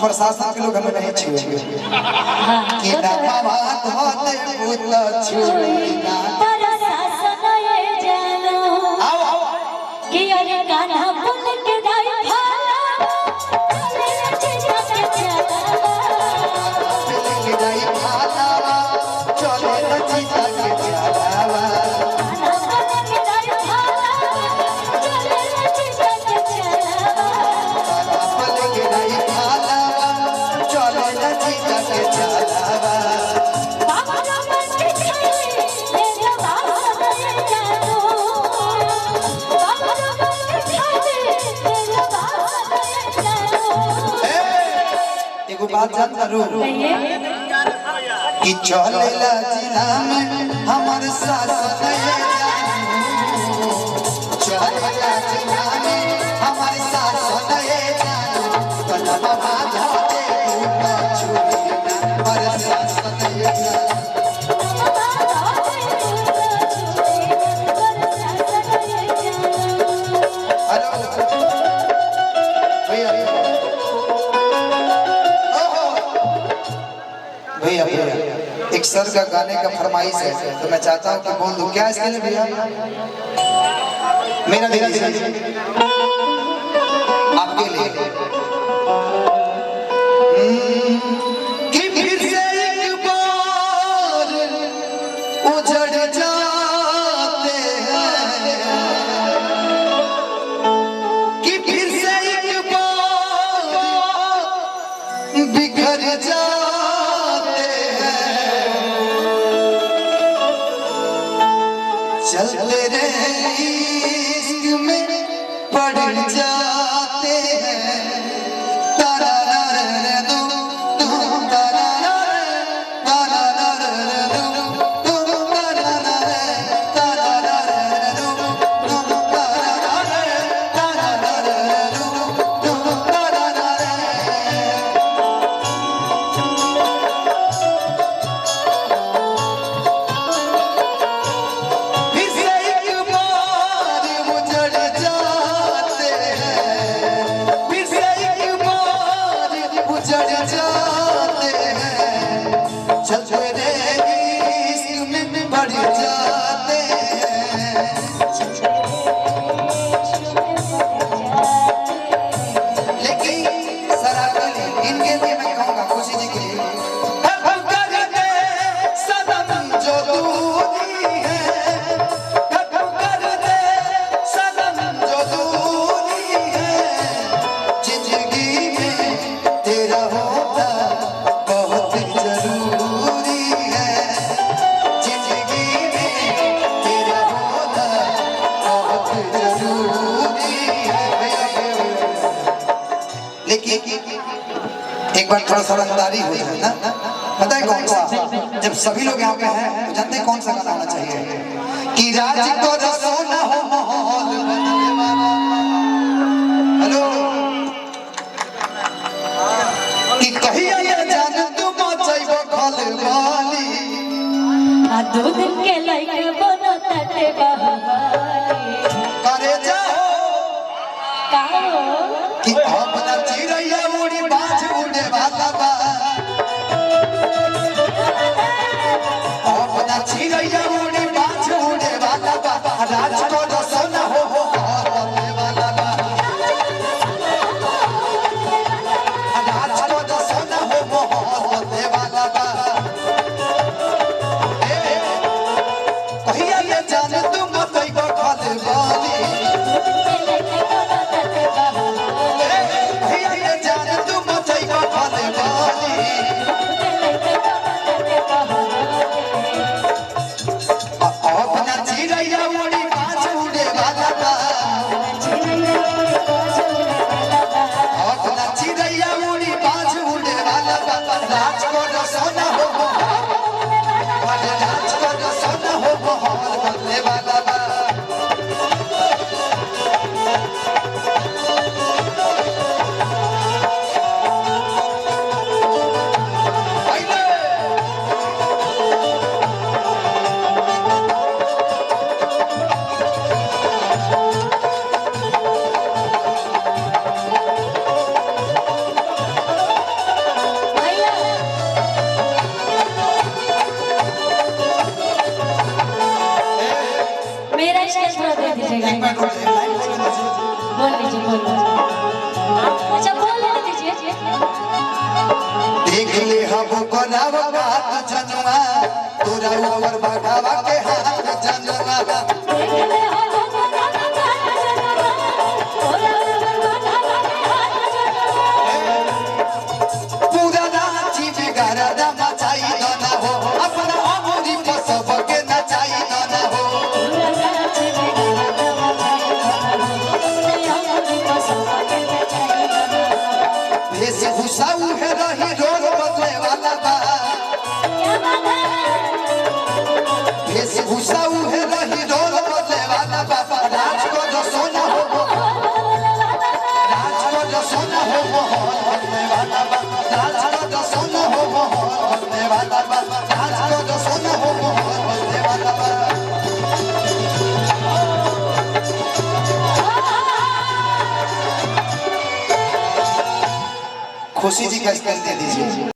प्रशासन के लोग हमें नहीं छुएंगे कि ना बात होते भूत छुएगा प्रशासन ये जानो आओ कि अरे कान्हा पुन के दाई भाला चले चिता के चला के जाई भाला चले चिता के चला कान्हा पुन के दाई भाला चले चिता के चला के जाई भाला चले चिता के चला बाबा रमन के छले मेरा बाबा ये जानो बाबा रमन के छले मेरा बाबा ये जानो एगो बात जान करू कि चलेला जिला में हमर सास नहीं जानू चलेला जिला में हमर सास नहीं जानू कदम बाधा दे भूत छुएगा पर सास नहीं जानू हेलो भैया भैया भैया एक सर का गाने का फरमाइश है तो मैं चाहता हूँ कि बोल दूं क्या इसके लिए भैया मेरा आपके लिए कि फिर से एक बार उजड़ जाते हैं कि फिर से एक बार बिखर जाते चलते रहे इश्क में पड़ जाते हैं तारा रा दो तुम तारा रा तारा रा तुम तारा रा तारा रा तुम तारा रा तारा रा तुम तारा रा फिर से एक बार उजड़ जाते हैं फिर से एक बार उजड़ जाते हैं चलते रहे इश्क में बढ़ जाते हैं लेकिन सराहनीय इनके लिए मैं कहूँगा खुशी जी के लिए हम कर दे सनम जो दूरी है हम कर दे सनम जो दूरी है जिंदगी में तेरा होना बहुत जरूरी है जिंदगी में तेरा होना बहुत जरूरी है लेकिन एक बार थोड़ा सा रंगदारी हो जाए ना पता है कौन सा जब सभी लोग यहाँ पे हैं तो जानते हैं कौन सा गाना होना चाहिए कि राज को रसो ना हो माहौल बनने वाला हेलो कि कहिया ये जान तुम चाहिए खल वाली दूध के लाइक बनो तटे बहवाली करे जाओ काओ कि अपना चिड़ैया उड़ी बाज उड़े वाला बा अपना चिड़ैया उड़ी बाज उड़े वाला बा राज को रसो ना हो बनने वाला बा राज को रसो ना हो बनने वाला बा कहिया ये जान तुम तई को खल वाली भैया ये जान तुम तई को खल वाली गाएंगे एक मिनट रुक जाइए, लाइन बोल दीजिए। बोल लीजिए बोल लीजिए अच्छा बोल लेने दीजिए देख ले हम कोनावा का जनुआ तोरा ऊपर बढ़ावा के हाथ जनुआ देख ले हो गोरा का जनुआ तोरा ऊपर बढ़ावा के हाथ जनुआ पूरा रांची बिगाड़ा दा मचाई ना हो अपना अमरी पर सबके नचाई ना हो पूरा रात में गाना बजाई अपने हम को सबके नचाई भेष भूषाऊ है रही रोज बदले वाला बा क्या बात है भेष भूषाऊ है रही रोज बदले वाला बा राज को जो सोना हो राज को जो सोना हो मोहन बदले वाला बा राज को जो सोना हो मोहन बदले वाला बा राज को जो सोना हो मोहन बदले वाला बा खुशी जी का स्पेल दे दीजिए।